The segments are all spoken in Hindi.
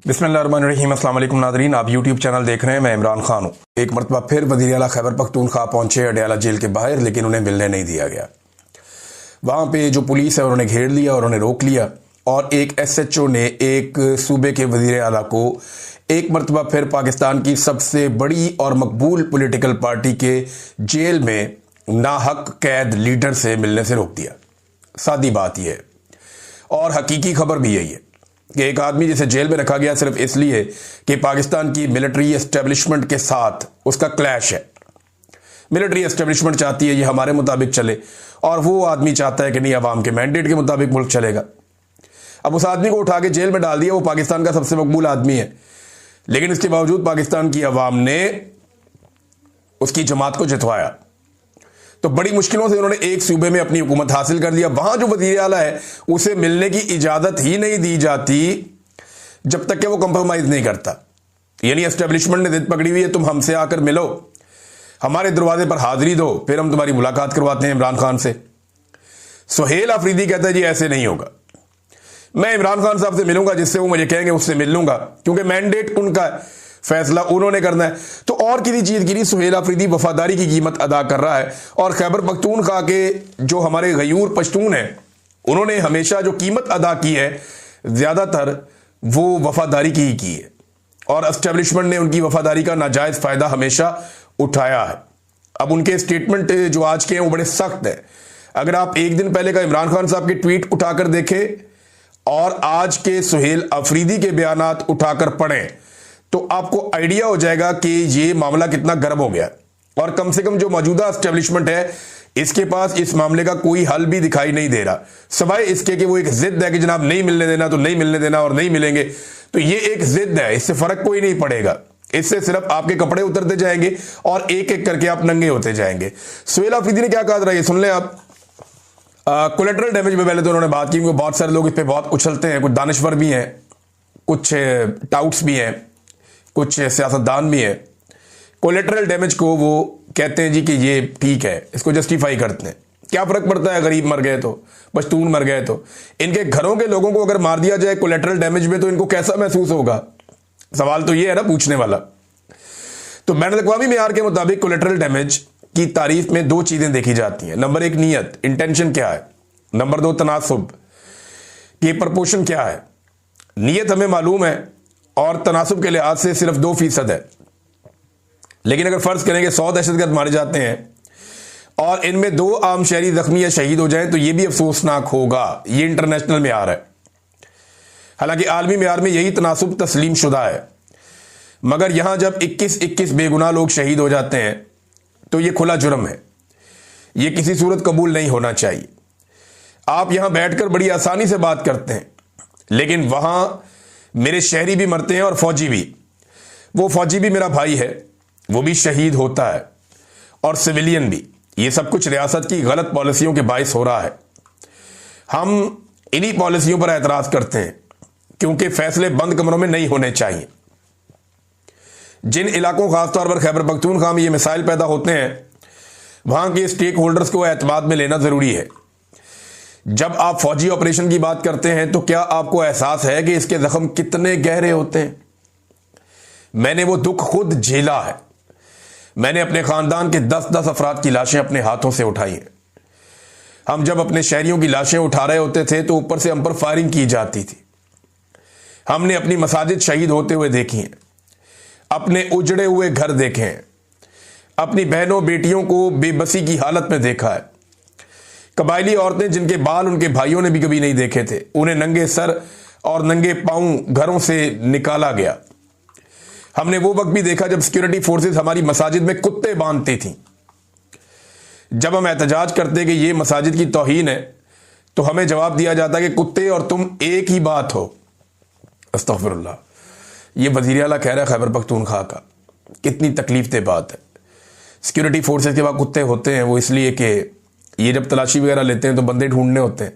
बिस्मिल्लाहिर्रहमानिर्रहीम। अस्सलाम वालेकुम नादरीन, आप यूट्यूब चैनल देख रहे हैं। मैं इमरान खान हूँ। एक मरतबा फिर वज़ीर आला खैबर पख्तूनख्वा पहुंचे अडयाला जेल के बाहर, लेकिन उन्हें मिलने नहीं दिया गया। वहां पे जो पुलिस है उन्होंने घेर लिया और उन्हें रोक लिया, और एक SHO ने एक सूबे के वज़ीर आला को एक मरतबा फिर पाकिस्तान की सबसे बड़ी और मकबूल पॉलिटिकल पार्टी के जेल में नाहक कैद लीडर से मिलने से रोक दिया। सादी बात यह है, और हकीकी खबर भी यही है कि एक आदमी जिसे जेल में रखा गया सिर्फ इसलिए कि पाकिस्तान की मिलिट्री एस्टेब्लिशमेंट के साथ उसका क्लैश है। मिलिट्री एस्टेब्लिशमेंट चाहती है ये हमारे मुताबिक चले, और वो आदमी चाहता है कि नहीं, अवाम के मैंडेट के मुताबिक मुल्क चलेगा। अब उस आदमी को उठा के जेल में डाल दिया। वो पाकिस्तान का सबसे मकबूल आदमी है, लेकिन इसके बावजूद पाकिस्तान की अवाम ने उसकी जमात को जितवाया। तो बड़ी मुश्किलों से उन्होंने एक सूबे में अपनी हुकूमत हासिल कर लिया। वहां जो वजीर आला है उसे मिलने की इजाजत ही नहीं दी जाती जब तक कि वो कंप्रोमाइज नहीं करता। यानी एस्टेब्लिशमेंट ने जिद पकड़ी हुई है, तुम हमसे आकर मिलो, हमारे दरवाजे पर हाजिरी दो, फिर हम तुम्हारी मुलाकात करवाते हैं इमरान खान से। सुहेल अफरीदी कहता है जी ऐसे नहीं होगा, मैं इमरान खान साहब से मिलूंगा, जिससे वो मुझे कहेंगे उससे मिल लूंगा, क्योंकि मैंडेट उनका है, फैसला उन्होंने करना है। तो और किसी चीज की नहीं, सुहेल अफरीदी वफादारी की कीमत अदा कर रहा है। और खैबर पख्तूनख्वा के जो हमारे गयूर पश्तून हैं, उन्होंने हमेशा जो कीमत अदा की है ज्यादातर वो वफादारी की ही की है, और एस्टेब्लिशमेंट ने उनकी वफादारी का नाजायज फायदा हमेशा उठाया है। अब उनके स्टेटमेंट जो आज के हैं वो बड़े सख्त है। अगर आप एक दिन पहले का इमरान खान साहब के ट्वीट उठाकर देखें और आज के सुहेल अफरीदी के बयानात उठाकर पढ़ें तो आपको आइडिया हो जाएगा कि ये मामला कितना गर्म हो गया। और कम से कम जो मौजूदा एस्टेब्लिशमेंट है इसके पास इस मामले का कोई हल भी दिखाई नहीं दे रहा, सिवाय इसके कि वो एक जिद है कि जनाब नहीं मिलने देना तो नहीं मिलने देना, और नहीं मिलेंगे तो ये एक जिद है, इससे फर्क कोई नहीं पड़ेगा। इससे सिर्फ आपके कपड़े उतरते जाएंगे और एक एक करके आप नंगे होते जाएंगे। सुहेल अफरीदी ने क्या कहा जरा ये सुन ले आप। कोलेटरल डैमेज में पहले तो उन्होंने बात की, क्योंकि बहुत सारे लोग इस पर बहुत उछलते हैं, कुछ दानिश्वर भी हैं, कुछ टाउट्स भी हैं, कुछ सियासतदान भी हैं। कोलेटरल डैमेज को वो कहते हैं जी कि ये ठीक है, इसको जस्टिफाई करते हैं। क्या फर्क पड़ता है, गरीब मर गए तो, पश्तून मर गए तो, इनके घरों के लोगों को अगर मार दिया जाए कोलेटरल डैमेज में तो इनको कैसा महसूस होगा? सवाल तो ये है ना पूछने वाला। तो बैनुल अक़वामी मेयार के मुताबिक कोलेटरल डैमेज की तारीफ में दो चीजें देखी जाती हैं। नंबर एक नीयत, इंटेंशन क्या है। नंबर दो तनासुब, ये प्रपोर्शन क्या है। नीयत हमें मालूम है और तनासुब के लिहाज से सिर्फ 2% है, लेकिन अगर फर्ज करेंगे 100 दहशतगर्द मारे जाते हैं और इनमें 2 आम शहरी जख्मी या शहीद हो जाएं तो यह भी अफसोसनाक होगा। यह इंटरनेशनल मेयार है, हालांकि आलमी मेयार में यही तनासुब तस्लीम शुदा है। मगर यहां जब 21 बेगुनाह लोग शहीद हो जाते हैं तो यह खुला जुर्म है, यह किसी सूरत कबूल नहीं होना चाहिए। आप यहां बैठकर बड़ी आसानी से बात करते हैं, लेकिन वहां मेरे शहरी भी मरते हैं और फौजी भी। वो फौजी भी मेरा भाई है, वो भी शहीद होता है, और सिविलियन भी। ये सब कुछ रियासत की गलत पॉलिसियों के बायस हो रहा है। हम इन्हीं पॉलिसियों पर एतराज करते हैं, क्योंकि फैसले बंद कमरों में नहीं होने चाहिए। जिन इलाकों, खासतौर पर खैबर पख्तूनख्वा में ये मिसाइल पैदा होते हैं, वहां के स्टेक होल्डर्स को एतमाद में लेना जरूरी है। जब आप फौजी ऑपरेशन की बात करते हैं तो क्या आपको एहसास है कि इसके जख्म कितने गहरे होते हैं? मैंने वो दुख खुद झेला है। मैंने अपने खानदान के 10-10 अफराद की लाशें अपने हाथों से उठाई हैं। हम जब अपने शहरियों की लाशें उठा रहे होते थे तो ऊपर से हम पर फायरिंग की जाती थी। हमने अपनी मसाजिद शहीद होते हुए देखी हैं, अपने उजड़े हुए घर देखे हैं, अपनी बहनों बेटियों को बेबसी की हालत में देखा है। कबायली औरतें जिनके बाल उनके भाइयों ने भी कभी नहीं देखे थे, उन्हें नंगे सर और नंगे पांव घरों से निकाला गया। हमने वो वक्त भी देखा जब सिक्योरिटी फोर्सेस हमारी मसाजिद में कुत्ते बांधती थीं। जब हम एहतजाज करते कि ये मसाजिद की तौहीन है तो हमें जवाब दिया जाता कि कुत्ते और तुम एक ही बात हो। अस्तगफिरुल्लाह। ये वज़ीर आला कह रहा है खैबर पख्तूनख्वा का। कितनी तकलीफ दे बात है। सिक्योरिटी फोर्सेस के पास कुत्ते होते हैं वो इसलिए कि ये जब तलाशी वगैरह लेते हैं तो बंदे ढूंढने होते हैं,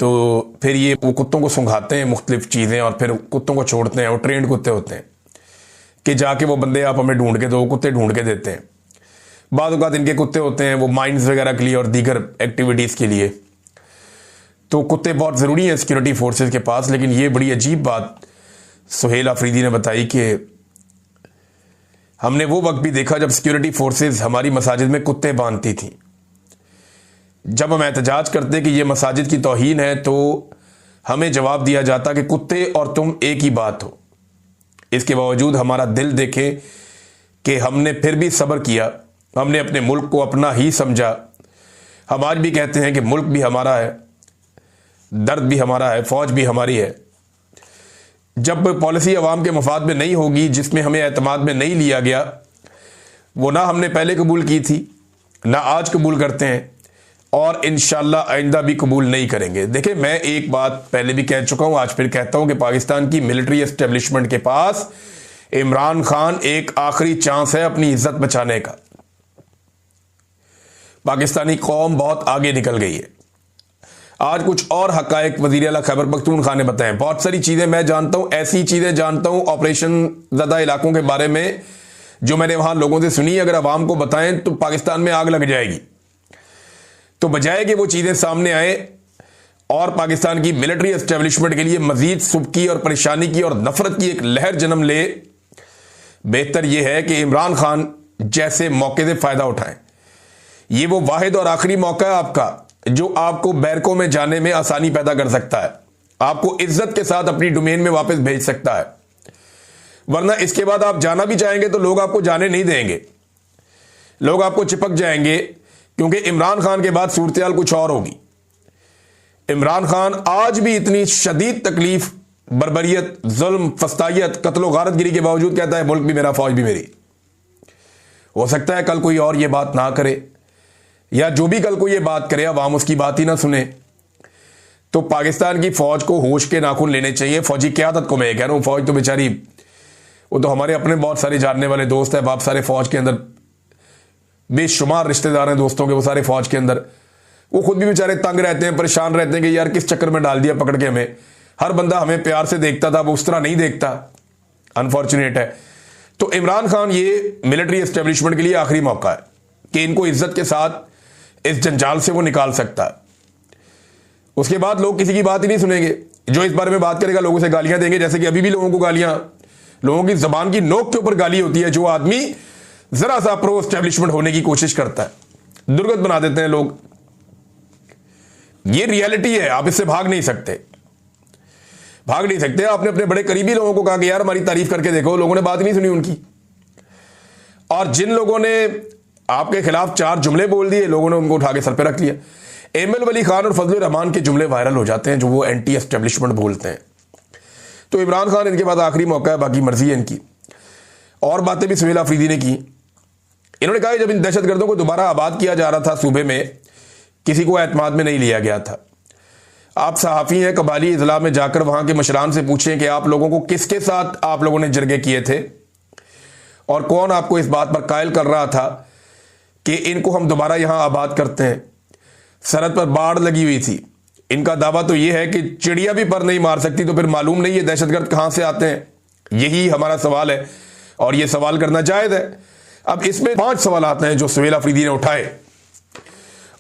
तो फिर ये वो कुत्तों को सुंघाते हैं मुख्तलिफ चीज़ें और फिर कुत्तों को छोड़ते हैं। वो ट्रेंड कुत्ते होते हैं कि जाके वो बंदे आप हमें ढूंढ के दो, कुत्ते ढूंढ के देते हैं। बाद औक़ात इनके कुत्ते होते हैं वो माइंस वगैरह के लिए और दीगर एक्टिविटीज़ के लिए। तो कुत्ते बहुत ज़रूरी हैं सिक्योरिटी फोर्सेस के पास। लेकिन ये बड़ी अजीब बात सुहेल अफरीदी ने बताई कि हमने वो वक्त भी देखा जब सिक्योरिटी फोर्सेस हमारी मसाजिद में कुत्ते बांधती थी। जब हम एहतजाज करते कि ये मसाजिद की तौहीन है तो हमें जवाब दिया जाता कि कुत्ते और तुम एक ही बात हो। इसके बावजूद हमारा दिल देखे कि हमने फिर भी सब्र किया, हमने अपने मुल्क को अपना ही समझा। हम आज भी कहते हैं कि मुल्क भी हमारा है, दर्द भी हमारा है, फौज भी हमारी है। जब पॉलिसी अवाम के मफाद में नहीं होगी, जिसमें हमें एतमाद में नहीं लिया गया, वो ना हमने पहले कबूल की थी, ना आज कबूल करते हैं और इंशाल्लाह आइंदा भी कबूल नहीं करेंगे। देखिए, मैं एक बात पहले भी कह चुका हूं, आज फिर कहता हूं कि पाकिस्तान की मिलिट्री एस्टेब्लिशमेंट के पास इमरान खान एक आखिरी चांस है अपनी इज्जत बचाने का। पाकिस्तानी कौम बहुत आगे निकल गई है। आज कुछ और हकायक वज़ीर आला खैबर पख्तूनख्वा ने बताए। बहुत सारी चीजें मैं जानता हूं, ऐसी चीजें जानता हूं ऑपरेशन ज़दा इलाकों के बारे में जो मैंने वहां लोगों से सुनी। अगर अवाम को बताएं तो पाकिस्तान में आग लग जाएगी। तो बजाय कि वो चीजें सामने आए और पाकिस्तान की मिलिट्री एस्टेब्लिशमेंट के लिए मजीद सुबकी और परेशानी की और नफरत की एक लहर जन्म ले, बेहतर यह है कि इमरान खान जैसे मौके से फायदा उठाएं। ये वो वाहिद और आखिरी मौका है आपका जो आपको बैरकों में जाने में आसानी पैदा कर सकता है, आपको इज्जत के साथ अपनी डोमेन में वापस भेज सकता है। वरना इसके बाद आप जाना भी चाहेंगे तो लोग आपको जाने नहीं देंगे, लोग आपको चिपक जाएंगे, क्योंकि इमरान खान के बाद सूरत-ए-हाल कुछ और होगी। इमरान खान आज भी इतनी शदीद तकलीफ, बर्बरियत, जुल्म, फस्तायत, कत्ल गारतगिरी के बावजूद कहता है मुल्क भी मेरा, फौज भी मेरी। हो सकता है कल कोई और ये बात ना करे, या जो भी कल को ये बात करे अवाम उसकी बात ही ना सुने। तो पाकिस्तान की फौज को होश के नाखून लेने चाहिए। फौजी क़यादत को मैं कह रहा हूं, फौज तो बेचारी, वो तो हमारे अपने बहुत सारे जानने वाले दोस्त हैं, बाप सारे फौज के अंदर, बेशुमार रिश्तेदार हैं दोस्तों के वो सारे फौज के अंदर। वो खुद भी बेचारे तंग रहते हैं, परेशान रहते हैं कि यार किस चक्कर में डाल दिया पकड़ के हमें। हर बंदा हमें प्यार से देखता था, वो उस तरह नहीं देखता, अनफॉर्चुनेट है। तो इमरान खान, ये मिलिट्री एस्टेब्लिशमेंट के लिए आखिरी मौका है कि इनको इज्जत के साथ इस जंजाल से वो निकाल सकता है। उसके बाद लोग किसी की बात ही नहीं सुनेंगे। जो इस बारे में बात करेगा लोगों से गालियां देंगे, जैसे कि अभी भी लोगों को गालियां, लोगों की जबान की नोक के ऊपर गाली होती है। जो आदमी जरा सा प्रो एस्टेब्लिशमेंट होने की कोशिश करता है, दुर्गत बना देते हैं लोग। ये रियलिटी है, आप इससे भाग नहीं सकते, भाग नहीं सकते। आपने अपने बड़े करीबी लोगों को कहा कि यार हमारी तारीफ करके देखो, लोगों ने बात नहीं सुनी उनकी। और जिन लोगों ने आपके खिलाफ 4 जुमले बोल दिए, लोगों ने उनको उठा के सर पे रख लिया। एमएल वली खान और फजलुर रहमान के जुमले वायरल हो जाते हैं जो वो एंटी एस्टेब्लिशमेंट बोलते हैं। तो इमरान खान, इनके बाद आखिरी मौका है, बाकी मर्जी है इनकी। और बातें भी सुहेल अफरीदी ने की। इन्होंने कहा जब इन दहशतगर्दों को दोबारा आबाद किया जा रहा था सूबे में, किसी को एतमाद में नहीं लिया गया था। आप सहाफ़ी हैं, कबाली इजला में जाकर वहां के मशरान से पूछें कि आप लोगों को किसके साथ आप लोगों ने जरगे किए थे और कौन आपको इस बात पर कायल कर रहा था कि इनको हम दोबारा यहां आबाद करते हैं। सरहद पर बाढ़ लगी हुई थी। इनका दावा तो यह है कि चिड़िया भी पर नहीं मार सकती, तो फिर मालूम नहीं ये दहशतगर्द कहां से आते हैं। यही हमारा सवाल है और यह सवाल करना जायज है। अब इसमें 5 सवाल आते हैं जो सुहेल अफरीदी ने उठाए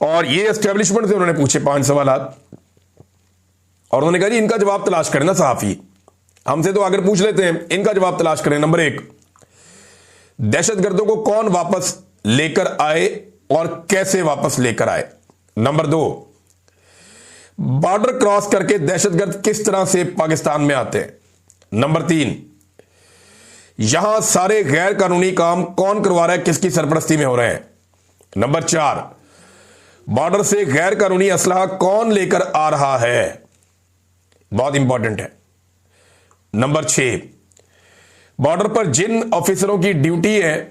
और ये एस्टेब्लिशमेंट से उन्होंने पूछे 5 सवाल, और उन्होंने कहा जी इनका जवाब तलाश करें ना सहाफी, हमसे तो अगर पूछ लेते हैं, इनका जवाब तलाश करें। नंबर 1, दहशतगर्दों को कौन वापस लेकर आए और कैसे वापस लेकर आए। नंबर 2, बॉर्डर क्रॉस करके दहशतगर्द किस तरह से पाकिस्तान में आते हैं। नंबर 3, यहां सारे गैर कानूनी काम कौन करवा रहा है, किसकी सरपरस्ती में हो रहे हैं। नंबर 4, बॉर्डर से गैर कानूनी असलहा कौन लेकर आ रहा है, बहुत इंपॉर्टेंट है। नंबर 6, बॉर्डर पर जिन ऑफिसरों की ड्यूटी है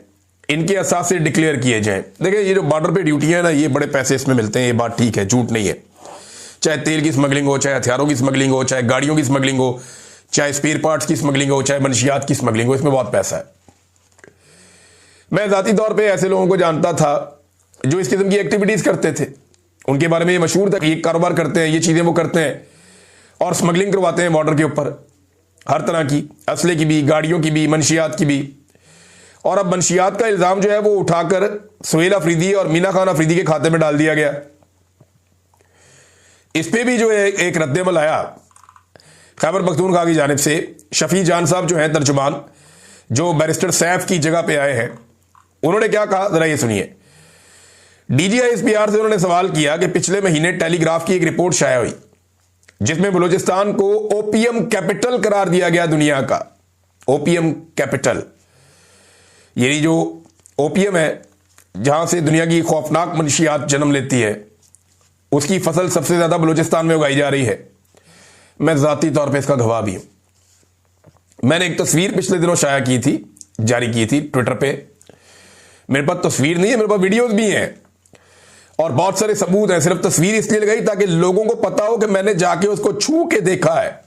इनके असास से डिक्लेयर किए जाएं। देखिए ये जो बॉर्डर पे ड्यूटी है ना, ये बड़े पैसे इसमें मिलते हैं, ये बात ठीक है, झूठ नहीं है। चाहे तेल की स्मगलिंग हो, चाहे हथियारों की स्मगलिंग हो, चाहे गाड़ियों की स्मगलिंग हो, चाहे स्पेयर पार्ट्स की स्मगलिंग हो, चाहे मनशियात की स्मगलिंग हो, इसमें बहुत पैसा है। मैं जाती तौर पर ऐसे लोगों को जानता था जो इस किस्म की एक्टिविटीज करते थे, उनके बारे में ये मशहूर था कि ये कारोबार करते हैं, ये चीजें वो करते हैं और स्मगलिंग करवाते हैं बॉर्डर के ऊपर, हर तरह की, असले की भी, गाड़ियों की भी, मनशियात की भी। और अब मनशियात का इल्जाम जो है वो उठाकर सुहेल अफरीदी और मीना खान अफरीदी के खाते में डाल दिया गया। इस पे भी जो है एक रद्देमल आया खैबर पख्तूनख्वा की जानिब से शफी जान साहब जो हैं तर्जुमान, जो बैरिस्टर सैफ की जगह पे आए हैं, उन्होंने क्या कहा जरा ये सुनिए। DGISPR से उन्होंने सवाल किया कि पिछले महीने टेलीग्राफ की एक रिपोर्ट शाया हुई जिसमें बलूचिस्तान को ओपीएम कैपिटल करार दिया गया दुनिया का। ओपीएम कैपिटल, यानी जो ओपीएम है जहां से दुनिया की खौफनाक मंशियात जन्म लेती है, उसकी फसल सबसे ज्यादा बलूचिस्तान में उगाई जा रही है। मैं जाती तौर पे इसका गवाह भी हूं। मैंने एक तस्वीर पिछले दिनों शाया की थी, जारी की थी ट्विटर पे। मेरे पास तस्वीर नहीं है, मेरे पास वीडियोस भी हैं और बहुत सारे सबूत हैं। सिर्फ तस्वीर इसलिए लगाई ताकि लोगों को पता हो कि मैंने जाके उसको छू के देखा है,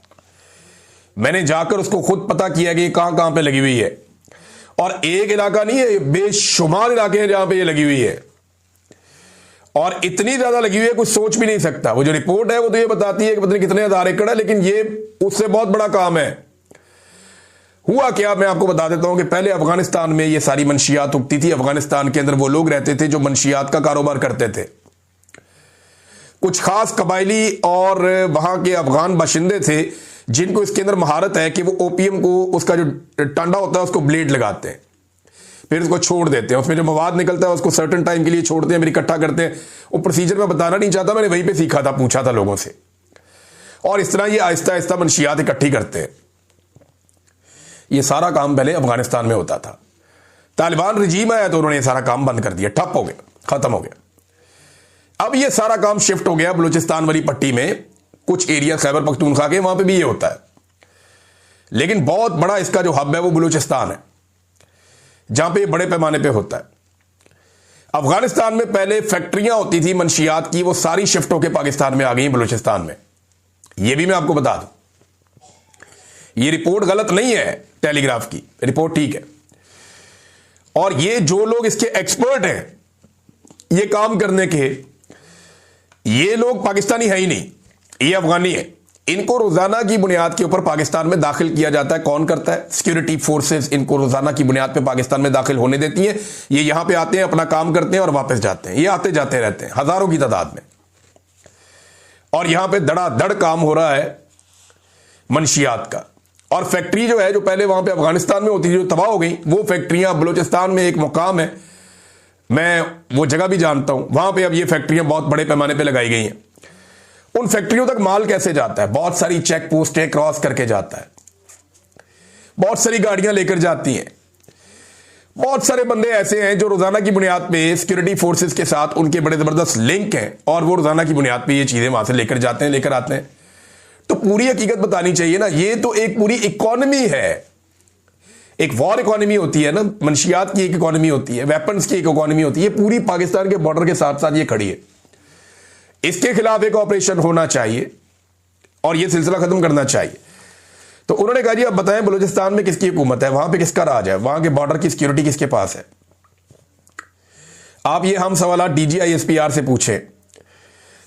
मैंने जाकर उसको खुद पता किया कि ये कहां कहां पे लगी हुई है। और एक इलाका नहीं है, बेशुमार इलाके हैं जहां पे ये लगी हुई है और इतनी ज्यादा लगी हुई है कुछ सोच भी नहीं सकता। वो जो रिपोर्ट है वो तो ये बताती है कि पता नहीं कितने हजार एकड़ है, लेकिन ये उससे बहुत बड़ा काम है। हुआ क्या, मैं आपको बता देता हूं कि पहले अफगानिस्तान में ये सारी मंशियात उगती थी। अफगानिस्तान के अंदर वो लोग रहते थे जो मंशियात का कारोबार करते थे। कुछ खास कबायली और वहां के अफगान बाशिंदे थे जिनको इसके अंदर महारत है कि वो ओपीएम को, उसका जो टांडा होता है उसको ब्लेड लगाते हैं, फिर उसको छोड़ देते हैं। उसमें जो मवाद निकलता है उसको सर्टेन टाइम के लिए छोड़ते हैं, फिर इकट्ठा करते हैं। वो प्रोसीजर मैं बताना नहीं चाहता, मैंने वहीं पे सीखा था, पूछा था लोगों से। और इस तरह ये आहिस्ता आहिस्ता मंशियात इकट्ठी करते हैं। ये सारा काम पहले अफगानिस्तान में होता था। तालिबान रजीम आया तो उन्होंने ये सारा काम बंद कर दिया, ठप हो गया, खत्म हो गया। अब ये सारा काम शिफ्ट हो गया बलूचिस्तान वाली पट्टी में, कुछ एरिया खैबर पख्तूनख्वा के, वहां पे भी ये होता है। लेकिन बहुत बड़ा इसका जो हब है वो बलूचिस्तान है, जहां पे बड़े पैमाने पे होता है। अफगानिस्तान में पहले फैक्ट्रियां होती थी मंशियात की, वो सारी शिफ्ट होकर पाकिस्तान में आ गई बलूचिस्तान में। ये भी मैं आपको बता दूं, ये रिपोर्ट गलत नहीं है, टेलीग्राफ की रिपोर्ट ठीक है। और ये जो लोग इसके एक्सपर्ट हैं ये काम करने के, ये लोग पाकिस्तानी है ही नहीं, ये अफगानी है। इनको रोजाना की बुनियाद के ऊपर पाकिस्तान में दाखिल किया जाता है। कौन करता है? सिक्योरिटी फोर्सेस इनको रोजाना की बुनियाद पे पाकिस्तान में दाखिल होने देती है। ये यहां पे आते हैं, अपना काम करते हैं और वापस जाते हैं। ये आते जाते रहते हैं हजारों की तादाद में, और यहां पे धड़ाधड़ काम हो रहा है मंशियात का। और फैक्ट्री जो है, जो पहले वहां पे अफगानिस्तान में होती थी, जो तबाह हो गई, वो फैक्ट्रियां बलूचिस्तान में एक मुकाम है, मैं वो जगह भी जानता हूं, वहां पे अब ये फैक्ट्रियां बहुत बड़े पैमाने पे लगाई गई हैं। उन फैक्ट्रियों तक माल कैसे जाता है? बहुत सारी चेक पोस्टें क्रॉस करके जाता है, बहुत सारी गाड़ियां लेकर जाती हैं। बहुत सारे बंदे ऐसे हैं जो रोजाना की बुनियाद पे सिक्योरिटी फोर्सेस के साथ उनके बड़े जबरदस्त लिंक हैं और वो रोजाना की बुनियाद पे ये चीजें वहां से लेकर जाते हैं, लेकर आते हैं। तो पूरी हकीकत बतानी चाहिए ना, ये तो एक पूरी इकोनॉमी है। एक वॉर इकोनॉमी होती है ना, मंशियात की एक इकोनॉमी होती है, वेपन्स की एक इकोनॉमी होती है। पूरी पाकिस्तान के बॉर्डर के साथ साथ ये खड़ी है। इसके खिलाफ एक ऑपरेशन होना चाहिए और यह सिलसिला खत्म करना चाहिए। तो उन्होंने कहा जी अब बताएं बलूचिस्तान में किसकी हुकूमत है, वहां पे किसका राज है, वहां के बॉर्डर की सिक्योरिटी किसके पास है? आप ये हम सवाल DGISPR से पूछें।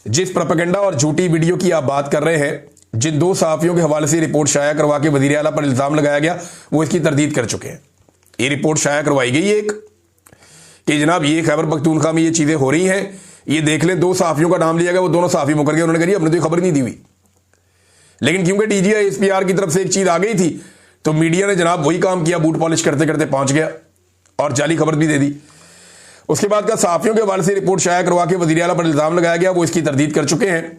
जिस प्रोपेगेंडा और झूठी वीडियो की आप बात कर रहे हैं, जिन दो सहाफियों के हवाले से रिपोर्ट शाया करवा के वजीर आला पर इल्जाम लगाया गया, वो इसकी तरदीद कर चुके हैं। ये रिपोर्ट शाया करवाई गई एक कि जनाब ये खैबर पख्तूनख्वा में ये चीजें हो रही हैं, ये देख लें। दो सहाफियों का नाम लिया गया, वो दोनों सहाफी मुकर गए। उन्होंने कहा हमने तो खबर नहीं दी हुई, लेकिन क्योंकि DGISPR की तरफ से एक चीज आ गई थी तो मीडिया ने जनाब वही काम किया, बूट पॉलिश करते करते पहुंच गया और जाली खबर भी दे दी। उसके बाद का सहाफियों के हवाले से रिपोर्ट शाया करवा के वजीर आला पर इल्जाम लगाया गया, वो इसकी तरदीद कर चुके हैं।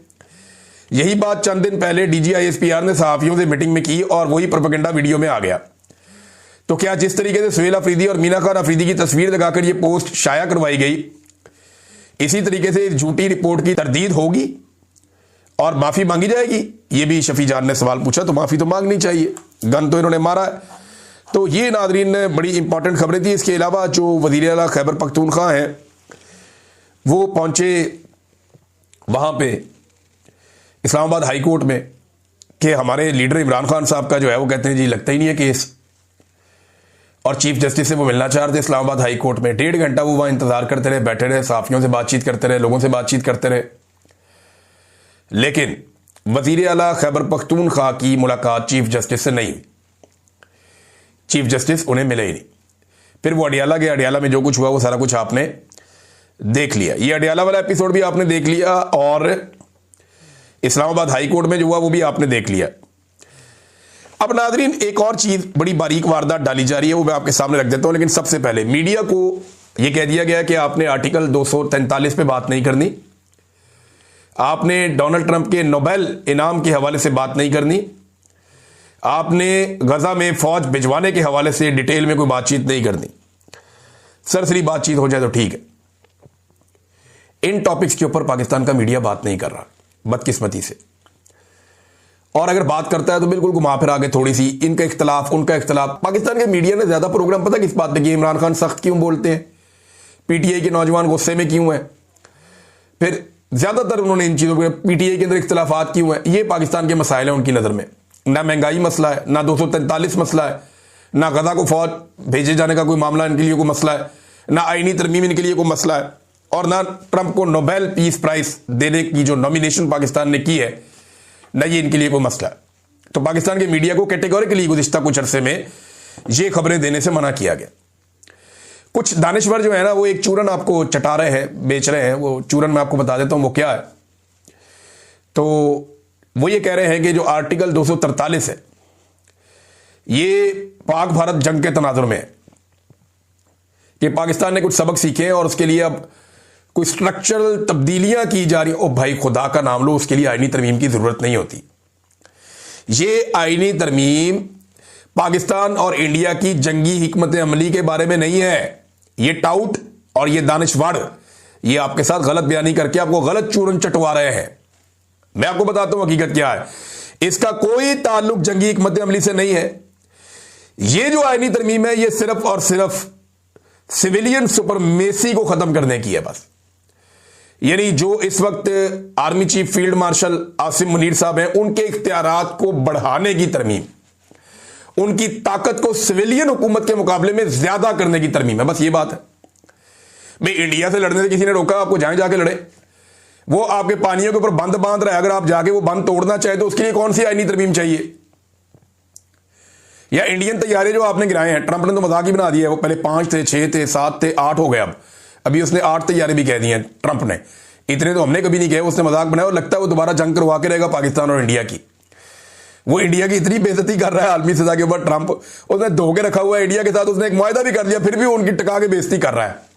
यही बात चंद दिन पहले DGISPR ने सहाफियों से मीटिंग में की और वही प्रोपेगेंडा वीडियो में आ गया। तो क्या जिस तरीके से सुहेल अफरीदी और मीना खान अफरीदी की तस्वीर लगाकर यह पोस्ट शाया करवाई गई, इसी तरीके से झूठी रिपोर्ट की तरदीद होगी और माफी मांगी जाएगी? ये भी शफी जान ने सवाल पूछा, तो माफी तो मांगनी चाहिए, गन तो इन्होंने मारा है। तो ये नादरीन बड़ी इंपॉर्टेंट खबरें थी। इसके अलावा जो वजीर आला खैबर पख्तूनख्वा हैं वो पहुंचे वहां पे इस्लामाबाद हाई कोर्ट में कि हमारे लीडर इमरान खान साहब का जो है वो कहते हैं जी लगता ही नहीं है केस, और चीफ जस्टिस से वो मिलना चाह रहे थे इस्लामाबाद हाई कोर्ट में। 1.5 घंटा वो वहां इंतजार करते रहे, बैठे रहे, सहाफियों से बातचीत करते रहे, लोगों से बातचीत करते रहे, लेकिन वजीर आला खैबर पख्तूनख्वा की मुलाकात चीफ जस्टिस से नहीं हुई। चीफ जस्टिस उन्हें मिले ही नहीं। फिर वो अडियाला गए, अडियाला में जो कुछ हुआ वो सारा कुछ आपने देख लिया। ये अडियाला वाला एपिसोड भी आपने देख लिया और इस्लामाबाद हाई कोर्ट में जो हुआ वो भी आपने देख लिया। अब नाजरीन एक और चीज बड़ी बारीक वारदात डाली जा रही है, वो मैं आपके सामने रख देता हूं। लेकिन सबसे पहले मीडिया को यह कह दिया गया कि आपने आर्टिकल 243 पे बात नहीं करनी, आपने डोनाल्ड ट्रंप के नोबेल इनाम के हवाले से बात नहीं करनी, आपने गजा में फौज भिजवाने के हवाले से डिटेल में कोई बातचीत नहीं करनी। सरसरी बातचीत हो जाए तो ठीक है। इन टॉपिक्स के ऊपर पाकिस्तान का मीडिया बात नहीं कर रहा, बदकिस्मती से। और अगर बात करता है तो बिल्कुल घुमा फिरा के थोड़ी सी इनका इख्तलाफ उनका इख्तलाफ। पाकिस्तान के मीडिया ने ज्यादा प्रोग्राम पता किस बात पे कि इमरान खान सख्त क्यों बोलते हैं, पीटीआई के नौजवान गुस्से में क्यों है, फिर ज्यादातर उन्होंने इन चीजों को पीटीआई के अंदर इख्तलाफात क्यों है। ये पाकिस्तान के मसाइल हैं उनकी नजर में। ना महंगाई मसला है, ना 243 मसला है, ना गजा को फौज भेजे जाने का कोई मामला इनके लिए कोई मसला है, ना आईनी तरमीम इनके लिए कोई मसला है, और ना ट्रंप को नोबेल पीस प्राइज देने की जो नॉमिनेशन पाकिस्तान ने की है, ना ये इनके लिए कोई मसला है। तो पाकिस्तान के मीडिया को कैटेगोरिकली गुज़िश्ता कुछ अरसे में ये खबरें देने से मना किया गया। कुछ दानिश्वर जो है ना, वो एक चूरन आपको चटा रहे हैं, बेच रहे हैं। वो चूरन मैं आपको बता देता हूं वो क्या है। तो वो ये कह रहे हैं कि जो आर्टिकल 243 है ये पाक भारत जंग के तनाजुर में है कि पाकिस्तान ने कुछ सबक सीखे हैं और उसके लिए अब कोई स्ट्रक्चरल तब्दीलियां की जा रही। ओ भाई खुदा का नाम लो, उसके लिए आईनी तरमीम की जरूरत नहीं होती। ये आईनी तरमीम पाकिस्तान और इंडिया की जंगी हिकमत अमली के बारे में नहीं है। ये टाउट और ये दानिशवर ये आपके साथ गलत बयानी करके आपको गलत चूरन चटवा रहे हैं। मैं आपको बताता हूं हकीकत क्या है। इसका कोई ताल्लुक जंगी हिकमत अमली से नहीं है। ये जो आईनी तरमीम है ये सिर्फ और सिर्फ सिविलियन सुपरमेसी को खत्म करने की है बस। यानी जो इस वक्त army chief field marshal Asim Munir साहब हैं, उनके इख्तियारात को बढ़ाने की तरमीम, उनकी ताकत को सिविलियन हुकूमत के मुकाबले में ज्यादा करने की तरमीम है, बस ये बात है। भाई इंडिया से लड़ने से किसी ने रोका आपको? जाके लड़े। वो आपके पानियों के ऊपर बंद बांध रहा है, अगर आप जाके वो बंद तोड़ना चाहे तो उसके लिए कौन सी आईनी तरमीम चाहिए? या इंडियन तैयारे जो आपने गिराए हैं, ट्रंप ने तो मजाक ही बना दिया है। वो पहले 5 थे, 6 थे, 7 थे, 8 हो गए। अब अभी उसने 8 तैयारे भी कह दिए हैं ट्रंप ने। इतने तो हमने कभी नहीं कहे, उसने मजाक बनाया और लगता है वो दोबारा जंग करवा के रहेगा पाकिस्तान और इंडिया की। वो इंडिया की इतनी बेइज्जती कर रहा है आलमी सजा के ऊपर ट्रंप, उसने धोखे रखा हुआ है इंडिया के साथ, उसने एक मुआहदा भी कर लिया, फिर भी उनकी टका के बेइज्जती कर रहा है।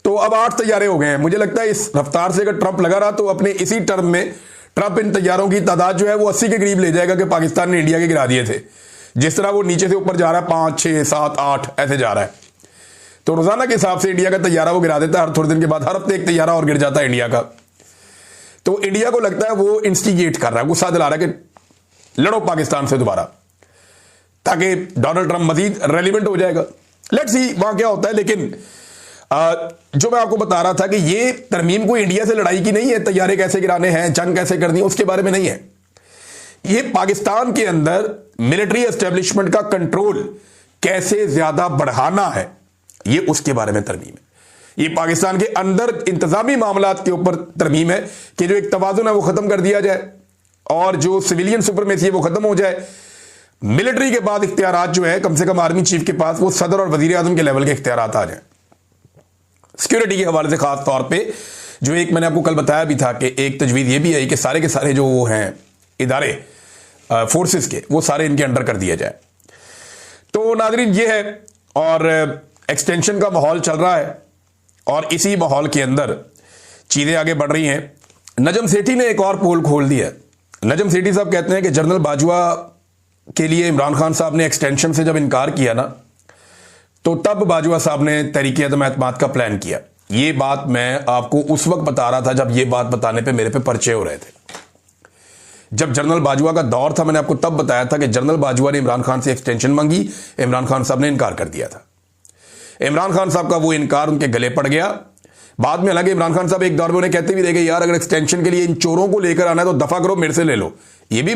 तो अब 8 तैयारे हो गए हैं। मुझे लगता है इस रफ्तार से अगर ट्रंप लगा रहा तो अपने इसी टर्म में ट्रंप इन तैयारों की तादाद जो है वो 80 के करीब ले जाएगा कि पाकिस्तान ने इंडिया के गिरा दिए थे। जिस तरह वो नीचे से ऊपर जा रहा है, 5, 6, 7, 8 ऐसे जा रहा है। तो रोजाना के हिसाब से इंडिया का तैयारा वो गिरा देता है। हर थोड़े दिन के बाद हर हफ्ते एक तैयारा और गिर जाता है इंडिया का। तो इंडिया को लगता है वो इंस्टिगेट कर रहा है, गुस्सा दिला रहा है कि लड़ो पाकिस्तान से दोबारा, ताकि डोनाल्ड ट्रंप मजीद रेलिवेंट हो जाएगा। लेट्स सी वहां क्या होता है। लेकिन जो मैं आपको बता रहा था कि ये तरमीम कोई इंडिया से लड़ाई की नहीं है, तैयारे कैसे गिराने हैं, जंग कैसे करनी है, उसके बारे में नहीं है। ये पाकिस्तान के अंदर मिलिट्री एस्टेब्लिशमेंट का कंट्रोल कैसे ज्यादा बढ़ाना है, ये उसके बारे में तरमीम है। ये पाकिस्तान के अंदर इंतजामी मामलात के ऊपर तरमीम है कि जो एक तवाज़ुन है वो खत्म कर दिया जाए और जो सिविलियन सुपरमेसी है वो खत्म हो जाए। मिलिट्री के बाद इख्तियारात जो है कम से कम आर्मी चीफ के पास वो सदर और वजीर आजम के लेवल के इख्तियारात आ जाए। सिक्योरिटी के हवाले से खास तौर पे जो एक मैंने आपको कल बताया भी था कि एक तजवीज़ ये भी आई कि सारे के सारे जो वो हैं इदारे फोर्सेस के, वो सारे इनके अंडर कर दिया जाए। तो नाजरीन ये है, और एक्सटेंशन का माहौल चल रहा है और इसी माहौल के अंदर चीजें आगे बढ़ रही हैं। नजम सेठी ने एक और पोल खोल दिया। नजम सेठी साहब कहते हैं कि जनरल बाजवा के लिए इमरान खान साहब ने एक्सटेंशन से जब इनकार किया ना, तो तब बाजवा साहब ने तहरीक अदम एतमाद का प्लान किया। ये बात मैं आपको उस वक्त बता रहा था जब ये बात बताने पे मेरे पे पर्चे हो रहे थे। जब जनरल बाजवा का दौर था, मैंने आपको तब बताया था कि जनरल बाजवा ने इमरान खान से एक्सटेंशन मांगी, इमरान खान साहब ने इनकार कर दिया था। इमरान खान साहब का वो इनकार उनके गले पड़ गया। बाद में हालांकि इमरान खान साहब एक दौर में उन्हें कहते भी रहे यार अगर एक्सटेंशन के लिए इन चोरों को लेकर आना है तो दफा करो, मेरे से ले लो। ये भी